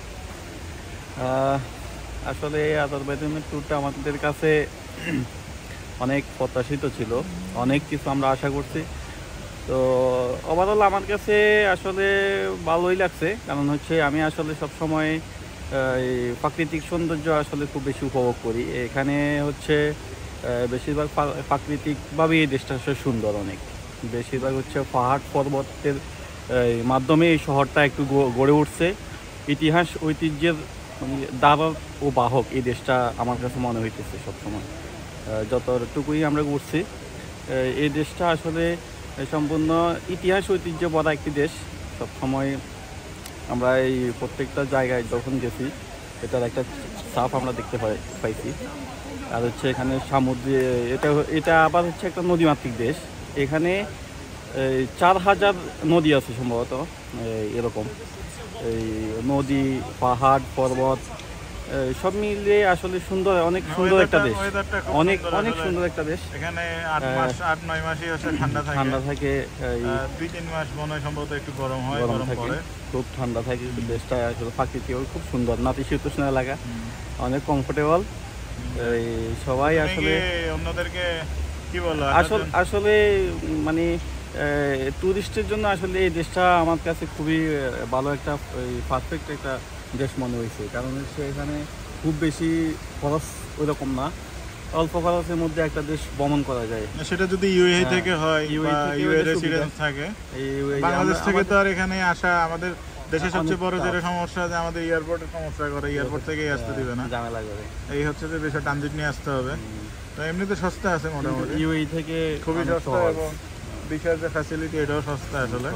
আসলে এই আজারবাইজানের ট্যুরটা আমাদের কাছে অনেক প্রত্যাশিত ছিল, অনেক কিছু আমরা আশা করছি। তো ওভারঅল আমার কাছে আসলে ভালোই লাগছে, কারণ হচ্ছে আমি আসলে সবসময় এই প্রাকৃতিক সৌন্দর্য আসলে খুব বেশি উপভোগ করি। এখানে হচ্ছে বেশিরভাগ প্রাকৃতিকভাবে এই দেশটা আসলে সুন্দর, অনেক বেশিরভাগ হচ্ছে পাহাড় পর্বতের মাধ্যমে এই শহরটা একটু গড়ে উঠছে। ইতিহাস ঐতিহ্যের দ্বারক ও বাহক এই দেশটা আমার কাছে মনে হইতেছে সবসময়, যতটুকুই আমরা ঘুরছি। এই দেশটা আসলে সম্পূর্ণ ইতিহাস ঐতিহ্য ভরা একটি দেশ। সবসময় আমরা এই প্রত্যেকটা জায়গায় যখন গেছি এটার একটা ছাপ আমরা দেখতে পাইছি। আর হচ্ছে এখানে এটা আবার হচ্ছে একটা নদীমাতৃক দেশ। এখানে 4000 নদী আছে সম্ভবত, এরকম এই নদী, পাহাড়, পর্বত সব মিলে আসলে সুন্দর, অনেক সুন্দর একটা দেশ, অনেক সুন্দর একটা দেশ। এখানে 8-9 মাসই হচ্ছে ঠান্ডা থাকে, 2-3 মাস মনে হয় সম্ভবত একটু গরম হয়, গরম থাকে, খুব ঠান্ডা থাকে। দেশটা আসলে প্রাকৃতিক খুব সুন্দর, নাতিশীতোষ্ণ এলাকা, অনেক কমফোর্টেবল। সবাই আসলে অন্যদেরকে কি বলো, আসলে মানে টুরিস্টের জন্য আসলে এই দেশটা আমার কাছে খুবই ভালো, একটা পারফেক্ট একটা দেশ মনে হয়েছে। কারণ হচ্ছে এখানে খুব বেশি খরচ ওইরকম না, অল্প খরচের মধ্যে একটা দেশ ভ্রমণ করা যায়। সেটা যদি ইউএই থেকে হয়, ইউএই রেসিডেন্স থাকে, বাংলাদেশ থেকে তো আর এখানে আসা, আমাদের দেশের সবচেয়ে বড় যেটা সমস্যা যে আমাদের এয়ারপোর্টের সমস্যা করে, এয়ারপোর্ট থেকেই আসতে দিবে না, ঝামেলা করে, এই হচ্ছে যে বেশি ট্রানজিট নিয়ে আসতে হবে। তো এমনিতে সস্তা আছে মোটামুটি, ইউএই থেকে খুবই সস্তা, এবং ভিসার যে ফ্যাসিলিটি এটাও সস্তা আসলে।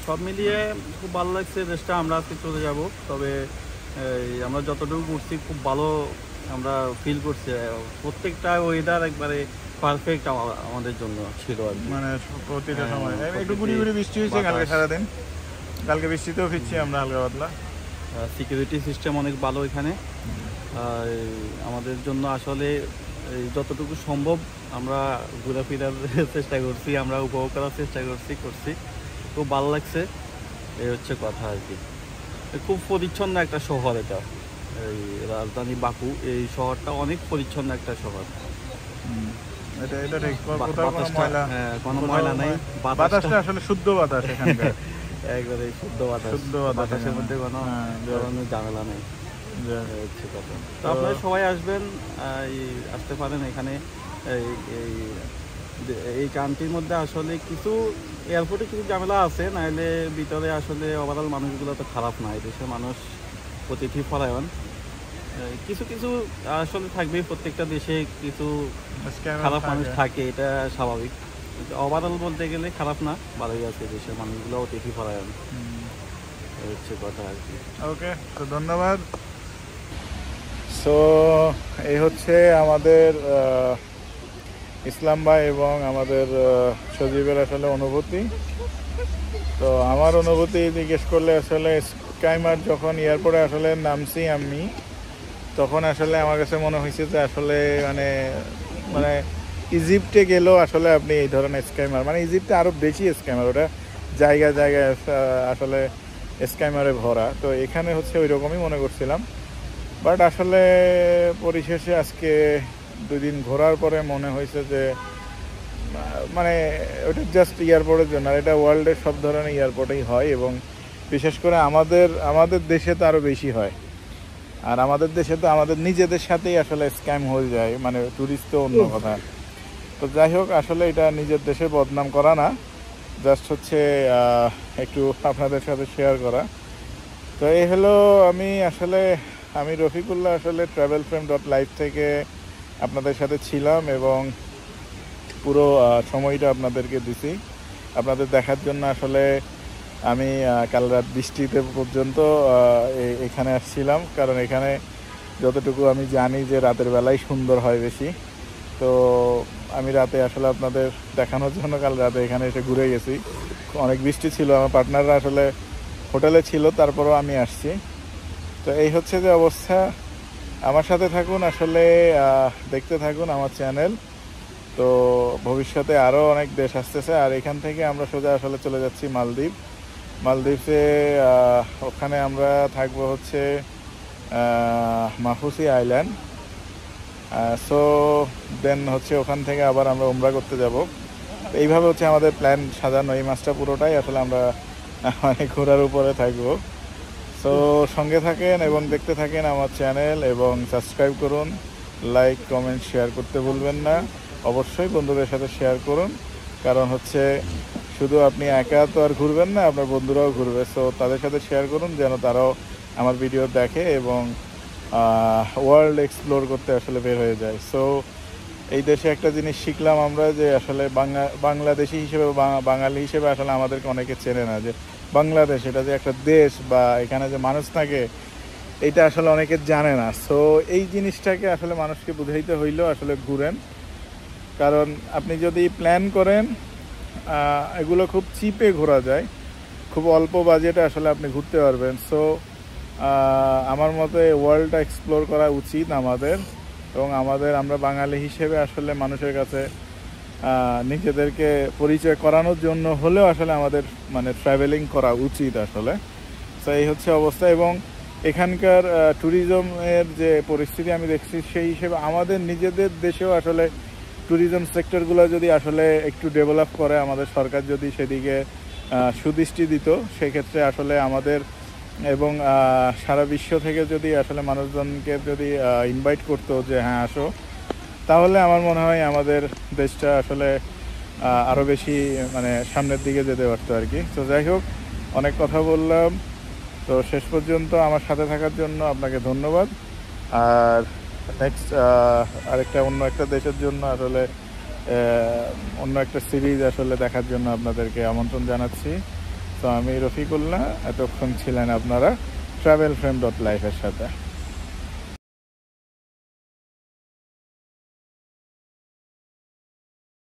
সব মিলিয়ে খুব ভালো লাগছে দেশটা। আমরা আজকে চলে যাব, তবে আমরা যতটুকু ঘুরছি খুব ভালো আমরা ফিল করছি। প্রত্যেকটা ওয়েদার একবারে পারফেক্ট আমাদের জন্য ছিল আর কি। মানে প্রতিটা সময় একটু গুড়ি গুড়ি বৃষ্টি হয়েছে কালকে সারাদিন, কালকে বৃষ্টিতেও ফিরছি আমরা হালকা পাতলা। সিকিউরিটি সিস্টেম অনেক ভালো এখানে। আমাদের জন্য আসলে যতটুকু সম্ভব আমরা ঘোরাফেরার চেষ্টা করছি, আমরা উপভোগ করার চেষ্টা করছি। খুব ভালো লাগছে, এই হচ্ছে কথা আর কি। খুব পরিচ্ছন্ন একটা শহর এটা, এই রাজধানী বাকু। এই শহরটা অনেক পরিচ্ছন্ন একটা শহর। এটা ঠিক, কোনো ময়লা নেই, বাতাসটা আসলে শুদ্ধ বাতাস এখানকার। একবারে শুদ্ধ বাতাস, বাতাসের মধ্যে কোনো ধরনের ঝামেলা নেই, হচ্ছে কথা। তো আপনারা সবাই আসবেন, আসতে পারেন এখানে। এই কান্ট্রির মধ্যে আসলে কিছু এয়ারপোর্টে কিছু ঝামেলা আছে, নাহলে ভিতরে আসলে ওভারঅল মানুষগুলো তো খারাপ না। এই দেশের মানুষ অতিথি পরায়ণ। কিছু কিছু আসলে থাকবেই, প্রত্যেকটা দেশে কিছু খারাপ মানুষ থাকে, এটা স্বাভাবিক। ওভারঅল বলতে গেলে খারাপ না, ভালোই আছে দেশের মানুষগুলো, অতিথি পরায়ণ, হচ্ছে কথা আর কি। ওকে, তো ধন্যবাদ। সো এই হচ্ছে আমাদের ইসলাম ভাই এবং আমাদের সজীবের আসলে অনুভূতি। তো আমার অনুভূতি জিজ্ঞেস করলে আসলে স্কাইমার যখন এয়ারপোর্টে আসলে নামছি আমি, তখন আসলে আমার কাছে মনে হয়েছে যে আসলে মানে ইজিপ্টে গেলেও আসলে আপনি এই ধরনের স্কাইমার, মানে ইজিপ্টে আরও বেশি স্কাইমার, ওটা জায়গায় জায়গায় আসলে স্কাইমারে ভরা। তো এখানে হচ্ছে ওই রকমই মনে করছিলাম, বাট আসলে পরিশেষে আজকে 2 দিন ঘোরার পরে মনে হয়েছে যে মানে ওটা জাস্ট এয়ারপোর্টের জন্য, আর এটা ওয়ার্ল্ডের সব ধরনের এয়ারপোর্টেই হয়, এবং বিশেষ করে আমাদের দেশে তো আরও বেশি হয়। আর আমাদের দেশে তো আমাদের নিজেদের সাথেই আসলে স্ক্যাম হয়ে যায়, মানে ট্যুরিস্ট তো অন্য কথা। তো যাই হোক, আসলে এটা নিজের দেশে বদনাম করা না, জাস্ট হচ্ছে একটু আপনাদের সাথে শেয়ার করা। তো এই হলো আমি রফিকুল্লাহ আসলে travelframe.live থেকে আপনাদের সাথে ছিলাম, এবং পুরো সময়টা আপনাদেরকে দিছি আপনাদের দেখার জন্য। আসলে আমি কাল রাত বৃষ্টিতে পর্যন্ত এখানে আসছিলাম, কারণ এখানে যতটুকু আমি জানি যে রাতের বেলায় সুন্দর হয় বেশি। তো আমি রাতে আসলে আপনাদের দেখানোর জন্য কাল রাতে এখানে এসে ঘুরে গেছি। অনেক বৃষ্টি ছিল, আমার পার্টনাররা আসলে হোটেলে ছিল, তারপরেও আমি আসছি। তো এই হচ্ছে যে অবস্থা। আমার সাথে থাকুন, আসলে দেখতে থাকুন আমার চ্যানেল। তো ভবিষ্যতে আরও অনেক দেশ আসতেছে, আর এখান থেকে আমরা সোজা আসলে চলে যাচ্ছি মালদ্বীপে। ওখানে আমরা থাকবো হচ্ছে মাফুসি আইল্যান্ড। সো দেন হচ্ছে ওখান থেকে আবার আমরা উমরা করতে যাব। এইভাবে হচ্ছে আমাদের প্ল্যান সাজানো, এই মাসটা পুরোটাই আসলে আমরা ঘোরার উপরে থাকবো। সো সঙ্গে থাকেন এবং দেখতে থাকেন আমার চ্যানেল, এবং সাবস্ক্রাইব করুন, লাইক কমেন্ট শেয়ার করতে ভুলবেন না। অবশ্যই বন্ধুদের সাথে শেয়ার করুন, কারণ হচ্ছে শুধু আপনি একা তো আর ঘুরবেন না, আপনার বন্ধুরাও ঘুরবে। সো তাদের সাথে শেয়ার করুন যেন তারাও আমার ভিডিও দেখে এবং ওয়ার্ল্ড এক্সপ্লোর করতে আসলে বের হয়ে যায়। সো এই দেশে একটা জিনিস শিখলাম আমরা, যে আসলে বাংলাদেশি হিসেবে বাঙালি হিসেবে আসলে আমাদেরকে অনেকে চেনে না, যে বাংলাদেশ এটা যে একটা দেশ বা এখানে যে মানুষ থাকে, এটা আসলে অনেকে জানে না। সো এই জিনিসটাকে আসলে মানুষকে বুঝাইতে হইলেও আসলে ঘুরেন, কারণ আপনি যদি প্ল্যান করেন এগুলো খুব চিপে ঘোরা যায়, খুব অল্প বাজেটে আসলে আপনি ঘুরতে পারবেন। সো আমার মতে ওয়ার্ল্ডটা এক্সপ্লোর করা উচিত আমাদের, এবং আমরা বাঙালি হিসেবে আসলে মানুষের কাছে নিজেদেরকে পরিচয় করানোর জন্য হলেও আসলে আমাদের মানে ট্রাভেলিং করা উচিত আসলে। তো এই হচ্ছে অবস্থা, এবং এখানকার ট্যুরিজমের যে পরিস্থিতি আমি দেখছি, সেই হিসেবে আমাদের নিজেদের দেশেও আসলে ট্যুরিজম সেক্টরগুলো যদি আসলে একটু ডেভেলপ করে, আমাদের সরকার যদি সেদিকে সুদৃষ্টি দিত, সেক্ষেত্রে আসলে আমাদের এবং সারা বিশ্ব থেকে যদি আসলে মানুষজনকে যদি ইনভাইট করতো যে হ্যাঁ আসো, তাহলে আমার মনে হয় আমাদের দেশটা আসলে আরও বেশি মানে সামনের দিকে যেতে পারতো আর কি। তো যাই হোক, অনেক কথা বললাম, তো শেষ পর্যন্ত আমার সাথে থাকার জন্য আপনাকে ধন্যবাদ। আর নেক্সট অন্য একটা দেশের জন্য আসলে অন্য একটা সিরিজ আসলে দেখার জন্য আপনাদেরকে আমন্ত্রণ জানাচ্ছি। তো আমি রফিকুল্লাহ, এতক্ষণ ছিলেন আপনারা travelframe.life এর সাথে।